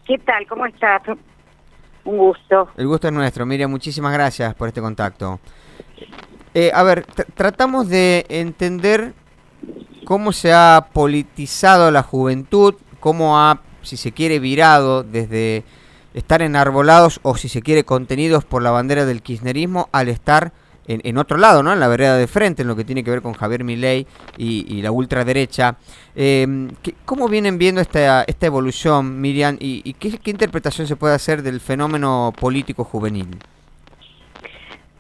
¿Qué tal? ¿Cómo estás? Un gusto. El gusto es nuestro. Miriam, muchísimas gracias por este contacto. A ver, tratamos de entender cómo se ha politizado la juventud, cómo ha, si se quiere, virado desde estar enarbolados o, si se quiere, contenidos por la bandera del kirchnerismo al estar en otro lado, ¿no? En la vereda de frente, en lo que tiene que ver con Javier Milei y la ultraderecha. ¿Cómo vienen viendo esta evolución, Miriam, y qué interpretación se puede hacer del fenómeno político juvenil?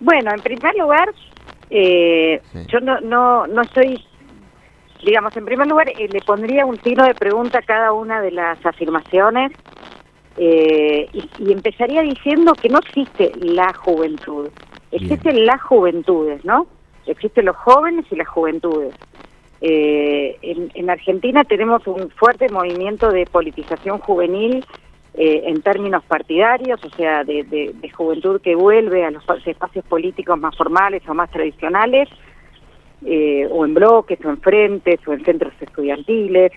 Bueno, en primer lugar, Sí. yo no soy, digamos, en primer lugar le pondría un signo de pregunta a cada una de las afirmaciones y empezaría diciendo que no existe la juventud, existen las juventudes, ¿no? Existen los jóvenes y las juventudes. En Argentina tenemos un fuerte movimiento de politización juvenil en términos partidarios, o sea, de juventud que vuelve a los espacios políticos más formales o más tradicionales, o en bloques, o en frentes, o en centros estudiantiles,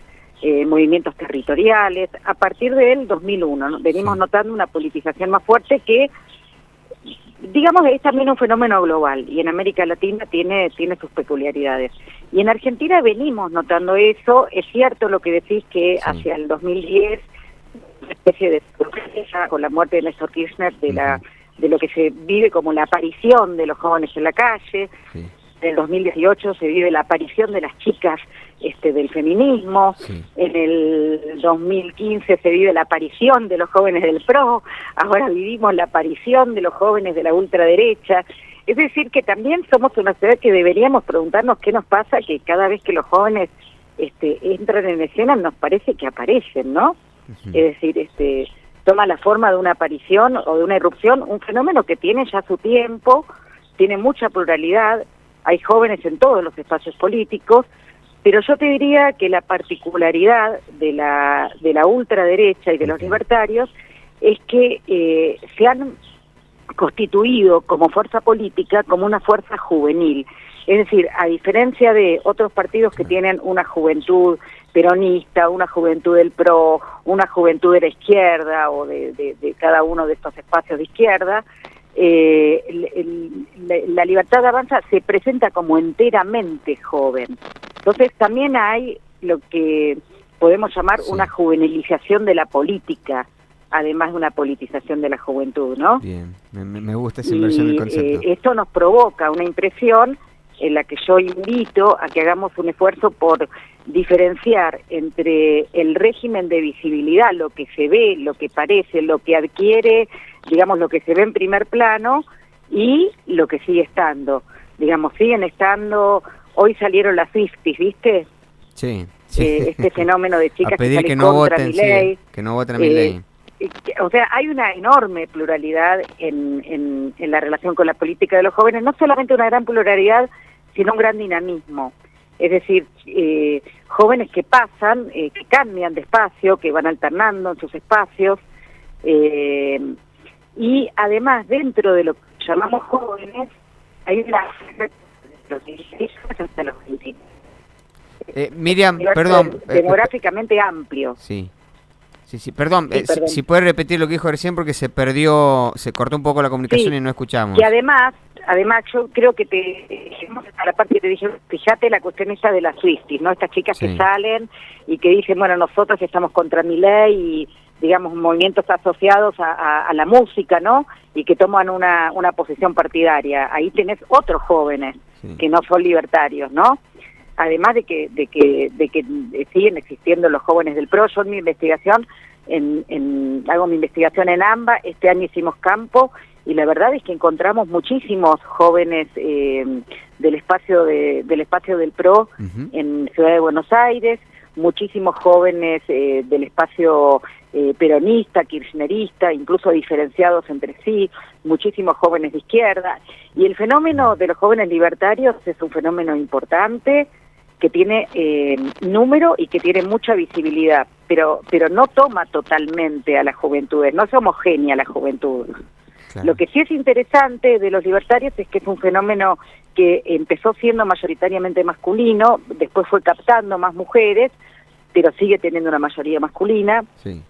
movimientos territoriales. A partir del 2001, ¿no? Venimos notando una politización más fuerte que, digamos, es también un fenómeno global, y en América Latina tiene sus peculiaridades. Y en Argentina venimos notando eso. Es cierto lo que decís, que hacia el 2010, una especie de sorpresa con la muerte de Néstor Kirchner, de lo que se vive como la aparición de los jóvenes en la calle. Sí. En el 2018 se vive la aparición de las chicas del feminismo. Sí. En el 2015 se vive la aparición de los jóvenes del PRO. Ahora vivimos la aparición de los jóvenes de la ultraderecha. Es decir, que también somos una sociedad que deberíamos preguntarnos qué nos pasa, que cada vez que los jóvenes entran en escena nos parece que aparecen, ¿no? Uh-huh. Es decir, toma la forma de una aparición o de una irrupción, un fenómeno que tiene ya su tiempo, tiene mucha pluralidad. Hay jóvenes en todos los espacios políticos, pero yo te diría que la particularidad de la ultraderecha y de los libertarios es que se han constituido como fuerza política como una fuerza juvenil. Es decir, a diferencia de otros partidos que tienen una juventud peronista, una juventud del PRO, una juventud de la izquierda o de cada uno de estos espacios de izquierda, la Libertad Avanza se presenta como enteramente joven. Entonces también hay lo que podemos llamar una juvenilización de la política, además de una politización de la juventud, ¿no? Bien, me gusta esa inversión del concepto. Esto nos provoca una impresión en la que yo invito a que hagamos un esfuerzo por diferenciar entre el régimen de visibilidad, lo que se ve, lo que parece, lo que adquiere, digamos, lo que se ve en primer plano, y lo que sigue estando. Digamos, siguen estando, hoy salieron las Swifties, ¿viste? Sí. Este fenómeno de chicas a pedir que que salen no contra voten, Milei. que no voten a Milei. O sea, hay una enorme pluralidad en la relación con la política de los jóvenes, no solamente una gran pluralidad, sino un gran dinamismo. Es decir, jóvenes que pasan, que cambian de espacio, que van alternando en sus espacios, y además dentro de lo que llamamos jóvenes, hay una los 16 hasta los 20. Miriam, perdón. Demográficamente amplio. Sí, perdón. perdón. Si puede repetir lo que dijo recién, porque se cortó un poco la comunicación y no escuchamos. Y además yo creo que dejemos a la parte que te dije, fíjate la cuestión esa de las Swifties, ¿no? Estas chicas que salen y que dicen, bueno, nosotros estamos contra Milei, y digamos movimientos asociados a la música, ¿no? Y que toman una posición partidaria. Ahí tenés otros jóvenes que no son libertarios, ¿no? Además de que siguen existiendo los jóvenes del PRO. Yo en mi investigación, hago mi investigación en AMBA, este año hicimos campo, y la verdad es que encontramos muchísimos jóvenes del espacio del PRO en Ciudad de Buenos Aires, muchísimos jóvenes del espacio peronista, kirchnerista, incluso diferenciados entre sí, muchísimos jóvenes de izquierda. Y el fenómeno de los jóvenes libertarios es un fenómeno importante, que tiene número y que tiene mucha visibilidad, pero no toma totalmente a las juventudes, no es homogénea la juventud. Claro. Lo que sí es interesante de los libertarios es que es un fenómeno que empezó siendo mayoritariamente masculino, después fue captando más mujeres, pero sigue teniendo una mayoría masculina. Sí.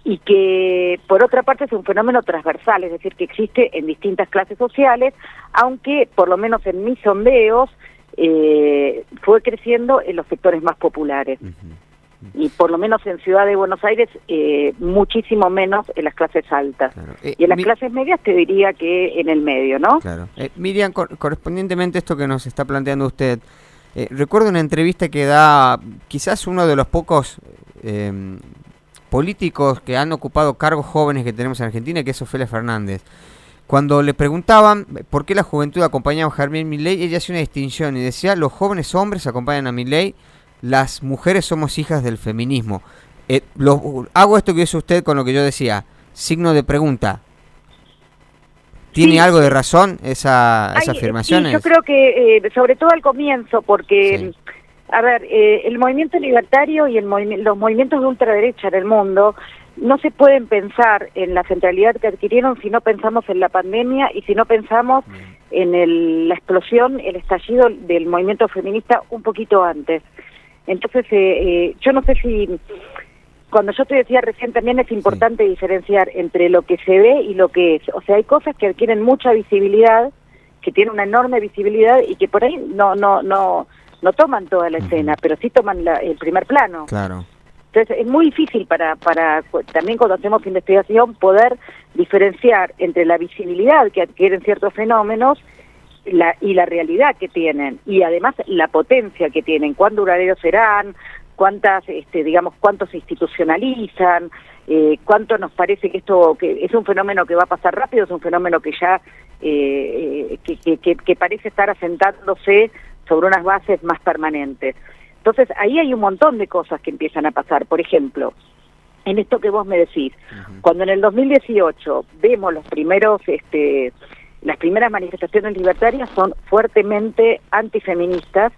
y que por otra parte es un fenómeno transversal, es decir, que existe en distintas clases sociales, aunque por lo menos en mis sondeos fue creciendo en los sectores más populares. Y por lo menos en Ciudad de Buenos Aires muchísimo menos en las clases altas. Claro. Y en las clases medias te diría que en el medio, ¿no? Claro. Miriam, correspondientemente a esto que nos está planteando usted, recuerdo una entrevista que da quizás uno de los pocos políticos que han ocupado cargos jóvenes que tenemos en Argentina, que es Ofelia Fernández. Cuando le preguntaban por qué la juventud acompañaba a Javier Milei, ella hacía una distinción y decía: los jóvenes hombres acompañan a Milei, las mujeres somos hijas del feminismo. Hago esto que dice usted con lo que yo decía, signo de pregunta. ¿Tiene algo de razón esas afirmaciones? Sí, yo creo que sobre todo al comienzo, porque, a ver, el movimiento libertario y los movimientos de ultraderecha en el mundo no se pueden pensar en la centralidad que adquirieron si no pensamos en la pandemia y si no pensamos en la explosión, el estallido del movimiento feminista un poquito antes. Entonces, yo no sé si, cuando yo te decía recién, también es importante diferenciar entre lo que se ve y lo que es. O sea, hay cosas que adquieren mucha visibilidad, que tienen una enorme visibilidad y que por ahí no toman toda la escena, pero sí toman el primer plano. Claro. Entonces es muy difícil para también cuando hacemos investigación poder diferenciar entre la visibilidad que adquieren ciertos fenómenos y la realidad que tienen, y además la potencia que tienen, cuán duraderos serán, cuántos se institucionalizan, cuánto nos parece que esto que es un fenómeno que va a pasar rápido, es un fenómeno que ya que parece estar asentándose sobre unas bases más permanentes. Entonces ahí hay un montón de cosas que empiezan a pasar. Por ejemplo, en esto que vos me decís, cuando en el 2018 vemos los primeros las primeras manifestaciones libertarias son fuertemente antifeministas.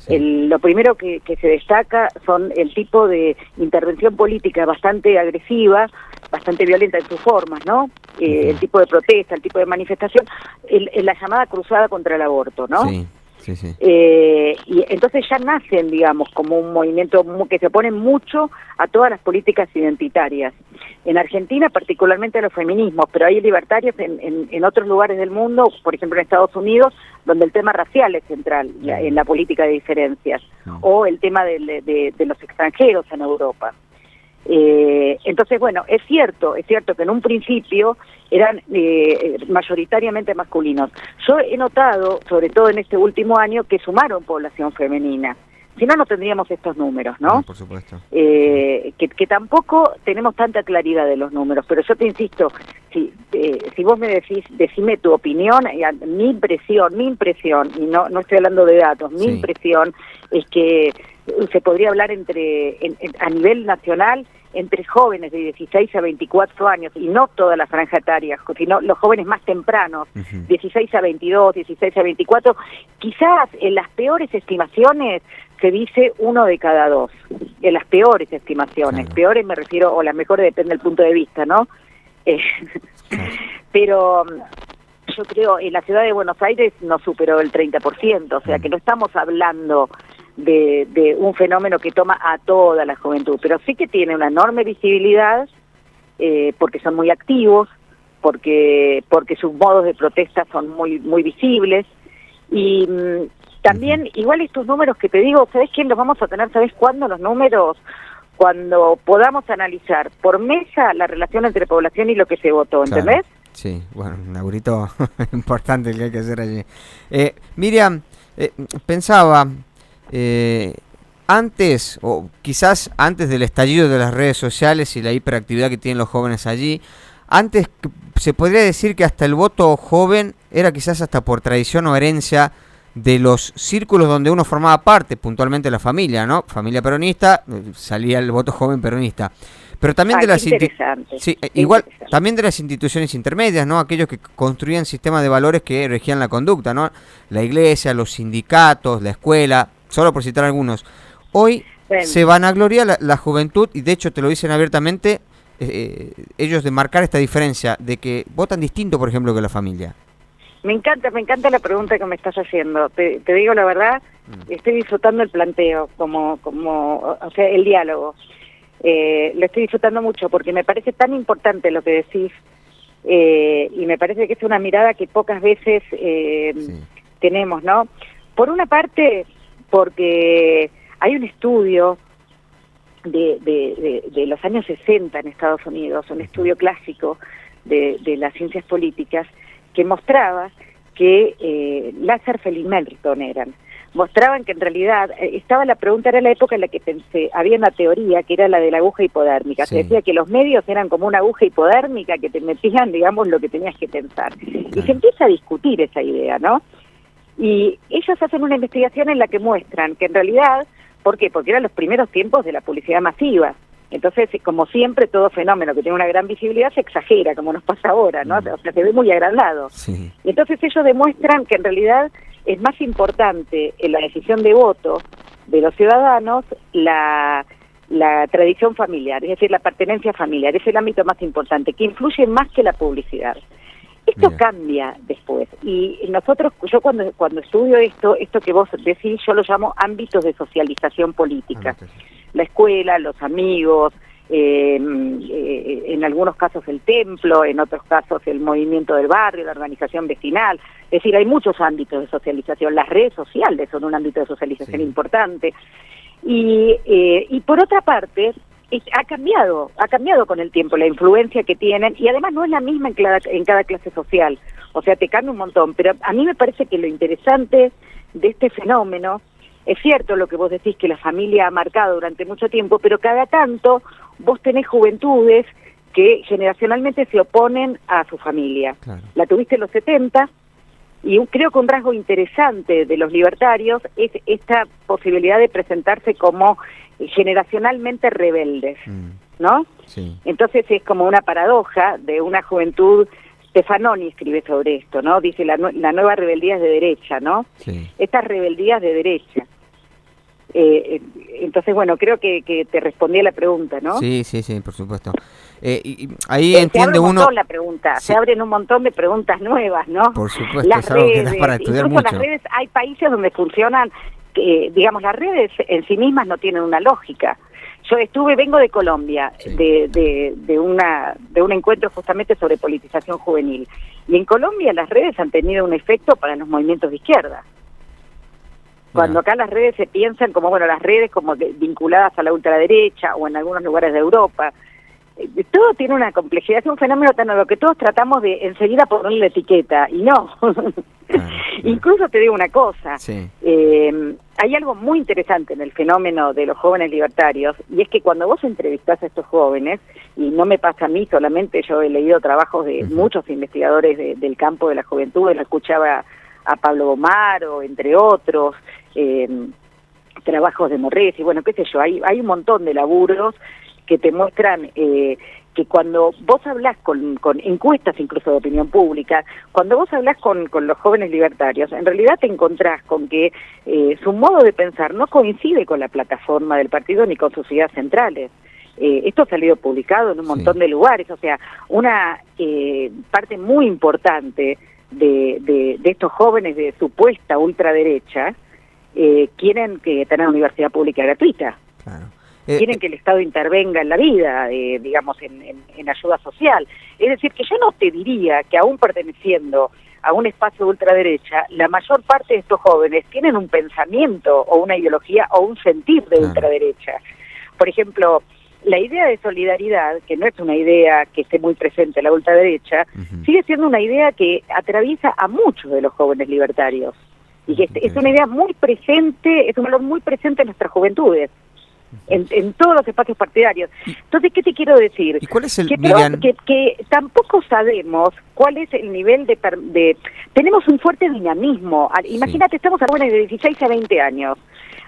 Lo primero que se destaca son el tipo de intervención política bastante agresiva, bastante violenta en sus formas, ¿no? El tipo de protesta, el tipo de manifestación, la llamada cruzada contra el aborto, ¿no? Sí. Y entonces ya nacen, digamos, como un movimiento que se opone mucho a todas las políticas identitarias. En Argentina, particularmente a los feminismos, pero hay libertarios en otros lugares del mundo, por ejemplo en Estados Unidos, donde el tema racial es central en la política de diferencias, o el tema de los extranjeros en Europa. Entonces, bueno, es cierto que en un principio eran mayoritariamente masculinos. Yo he notado, sobre todo en este último año, que sumaron población femenina. Si no, no tendríamos estos números, ¿no? Por supuesto. Que tampoco tenemos tanta claridad de los números, pero yo te insisto, si vos me decime tu opinión, mi impresión, y no estoy hablando de datos, mi impresión es que se podría hablar a nivel nacional entre jóvenes de 16 a 24 años, y no toda la franja etaria, sino los jóvenes más tempranos, 16 a 22, 16 a 24, quizás en las peores estimaciones se dice 1 de cada 2, en las peores estimaciones, claro. Peores me refiero, o las mejores depende del punto de vista, ¿no? Pero yo creo en la ciudad de Buenos Aires no superó el 30%, o sea que no estamos hablando de un fenómeno que toma a toda la juventud, pero sí que tiene una enorme visibilidad, porque son muy activos, porque sus modos de protesta son muy visibles, y también, igual estos números que te digo, ¿sabés quién los vamos a tener? ¿Sabés cuándo los números? Cuando podamos analizar por mesa la relación entre población y lo que se votó, ¿entendés? Claro. Sí, bueno, un laburito importante el que hay que hacer allí. Miriam, pensaba, antes, o quizás antes del estallido de las redes sociales y la hiperactividad que tienen los jóvenes allí, antes se podría decir que hasta el voto joven era quizás hasta por tradición o herencia de los círculos donde uno formaba parte, puntualmente la familia, ¿no? Familia peronista, salía el voto joven peronista. Pero también también de las instituciones intermedias, ¿no? Aquellos que construían sistemas de valores que regían la conducta, ¿no? La iglesia, los sindicatos, la escuela, solo por citar algunos. Hoy se vanagloria la juventud, y de hecho te lo dicen abiertamente ellos, de marcar esta diferencia, de que votan distinto, por ejemplo, que la familia. Me encanta la pregunta que me estás haciendo. Te digo la verdad, estoy disfrutando el planteo, o sea, el diálogo. Lo estoy disfrutando mucho porque me parece tan importante lo que decís, y me parece que es una mirada que pocas veces tenemos, ¿no? Por una parte, porque hay un estudio de los años 60 en Estados Unidos, un estudio clásico de las ciencias políticas, que mostraba que Lasserfeld y Melton mostraban que en realidad estaba la pregunta, era la época en la que pensé, había una teoría que era la de la aguja hipodérmica, se decía que los medios eran como una aguja hipodérmica que te metían, digamos, lo que tenías que pensar. Y se empieza a discutir esa idea, ¿no? Y ellos hacen una investigación en la que muestran que en realidad, ¿por qué? Porque eran los primeros tiempos de la publicidad masiva. Entonces, como siempre, todo fenómeno que tiene una gran visibilidad se exagera, como nos pasa ahora, ¿no? O sea, se ve muy agrandado. Sí. Y entonces ellos demuestran que en realidad es más importante en la decisión de voto de los ciudadanos la tradición familiar, es decir, la pertenencia familiar, es el ámbito más importante, que influye más que la publicidad. Esto cambia después, y nosotros, yo cuando estudio esto que vos decís, yo lo llamo ámbitos de socialización política. La escuela, los amigos, en algunos casos el templo, en otros casos el movimiento del barrio, la organización vecinal. Es decir, hay muchos ámbitos de socialización. Las redes sociales son un ámbito de socialización importante. Y por otra parte, ha cambiado con el tiempo la influencia que tienen, y además no es la misma en cada clase social. O sea, te cambia un montón. Pero a mí me parece que lo interesante de este fenómeno, es cierto lo que vos decís, que la familia ha marcado durante mucho tiempo, pero cada tanto vos tenés juventudes que generacionalmente se oponen a su familia. Claro. La tuviste en los 70, y creo que un rasgo interesante de los libertarios es esta posibilidad de presentarse como generacionalmente rebeldes, ¿no? Sí. Entonces es como una paradoja de una juventud. Stefanoni escribe sobre esto, ¿no? Dice la nueva rebeldía es de derecha, ¿no? Sí. Estas rebeldías de derecha. Entonces, bueno, creo que te respondí a la pregunta, ¿no? Sí, por supuesto. Y ahí entiende uno... Se abre un montón la pregunta, se abren un montón de preguntas nuevas, ¿no? Por supuesto, es algo que da para estudiar incluso mucho. Las redes, hay países donde funcionan, digamos, las redes en sí mismas no tienen una lógica. Yo vengo de Colombia, sí, de un encuentro justamente sobre politización juvenil. Y en Colombia las redes han tenido un efecto para los movimientos de izquierda. Cuando acá las redes se piensan como, bueno, las redes como vinculadas a la ultraderecha o en algunos lugares de Europa, todo tiene una complejidad, es un fenómeno tan nuevo que todos tratamos de enseguida ponerle la etiqueta, y no. Incluso te digo una cosa, hay algo muy interesante en el fenómeno de los jóvenes libertarios, y es que cuando vos entrevistás a estos jóvenes, y no me pasa a mí solamente, yo he leído trabajos de muchos investigadores del campo de la juventud, lo escuchaba a Pablo Bomaro, entre otros, trabajos de Morresi, bueno, qué sé yo, hay un montón de laburos que te muestran que cuando vos hablás con encuestas incluso de opinión pública, cuando vos hablás con los jóvenes libertarios, en realidad te encontrás con que su modo de pensar no coincide con la plataforma del partido ni con sus ideas centrales. Esto ha salido publicado en un montón de lugares, o sea, una parte muy importante de estos jóvenes de supuesta ultraderecha quieren tener universidad pública gratuita. Claro. Quieren que el Estado intervenga en la vida, digamos, en ayuda social. Es decir, que yo no te diría que aún perteneciendo a un espacio de ultraderecha, la mayor parte de estos jóvenes tienen un pensamiento o una ideología o un sentir de ultraderecha. Por ejemplo, la idea de solidaridad, que no es una idea que esté muy presente en la ultraderecha, sigue siendo una idea que atraviesa a muchos de los jóvenes libertarios. Y que es una idea muy presente, es un valor muy presente en nuestras juventudes. En todos los espacios partidarios. Entonces, ¿qué te quiero decir? ¿Y cuál es el que tampoco sabemos cuál es el nivel de tenemos un fuerte dinamismo. Imagínate, estamos a jóvenes de 16 a 20 años.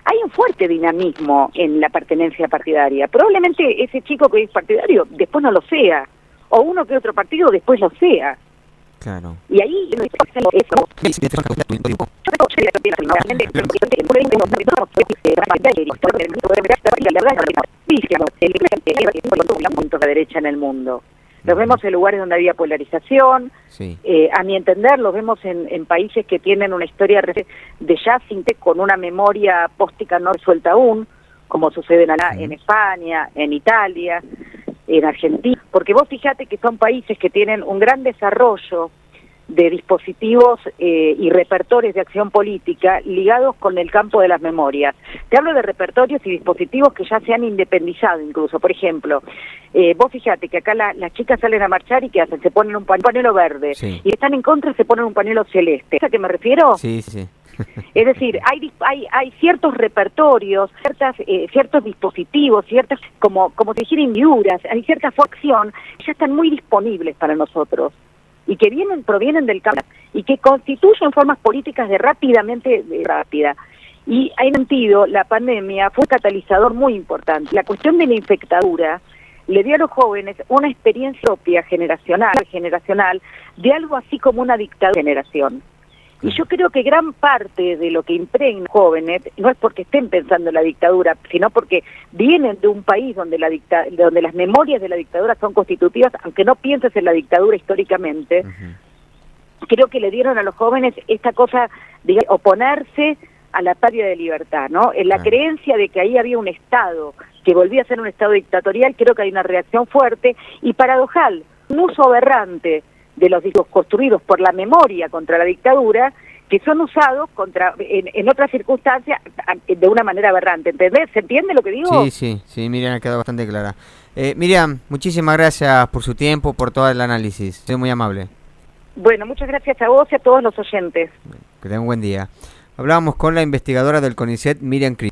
Hay un fuerte dinamismo en la pertenencia partidaria. Probablemente ese chico que es partidario después no lo sea, o uno que otro partido después lo sea. Claro. Y ahí puntos de derecha en el mundo. Los vemos en lugares donde había polarización, a mi entender los vemos en países que tienen una historia de Yacinte con una memoria póstica no resuelta aún, como sucede en España, en Italia, en Argentina, porque vos fíjate que son países que tienen un gran desarrollo de dispositivos y repertorios de acción política ligados con el campo de las memorias. Te hablo de repertorios y dispositivos que ya se han independizado incluso. Por ejemplo, vos fíjate que acá las chicas salen a marchar y ¿qué hacen? Se ponen un pañuelo verde. Sí. Y están en contra, se ponen un pañuelo celeste. ¿A qué me refiero? Sí, sí. Es decir, hay ciertos repertorios, ciertos dispositivos, ciertas, como te dijera, indiuras, hay cierta acción que ya están muy disponibles para nosotros y que provienen del campo y que constituyen formas políticas rápida. Y en ese sentido, la pandemia fue un catalizador muy importante. La cuestión de la infectadura le dio a los jóvenes una experiencia propia generacional de algo así como una dictadura de generación. Y yo creo que gran parte de lo que impregna a jóvenes no es porque estén pensando en la dictadura, sino porque vienen de un país donde donde las memorias de la dictadura son constitutivas, aunque no pienses en la dictadura históricamente. Creo que le dieron a los jóvenes esta cosa de oponerse a la pérdida de libertad, ¿no? En la creencia de que ahí había un Estado que volvía a ser un Estado dictatorial, creo que hay una reacción fuerte y paradojal, un uso aberrante de los discos construidos por la memoria contra la dictadura, que son usados en otras circunstancias de una manera aberrante. ¿Entendés? ¿Se entiende lo que digo? Sí, Miriam, ha quedado bastante clara. Miriam, muchísimas gracias por su tiempo, por todo el análisis. Soy muy amable. Bueno, muchas gracias a vos y a todos los oyentes. Que tengan un buen día. Hablábamos con la investigadora del CONICET, Miriam Cris.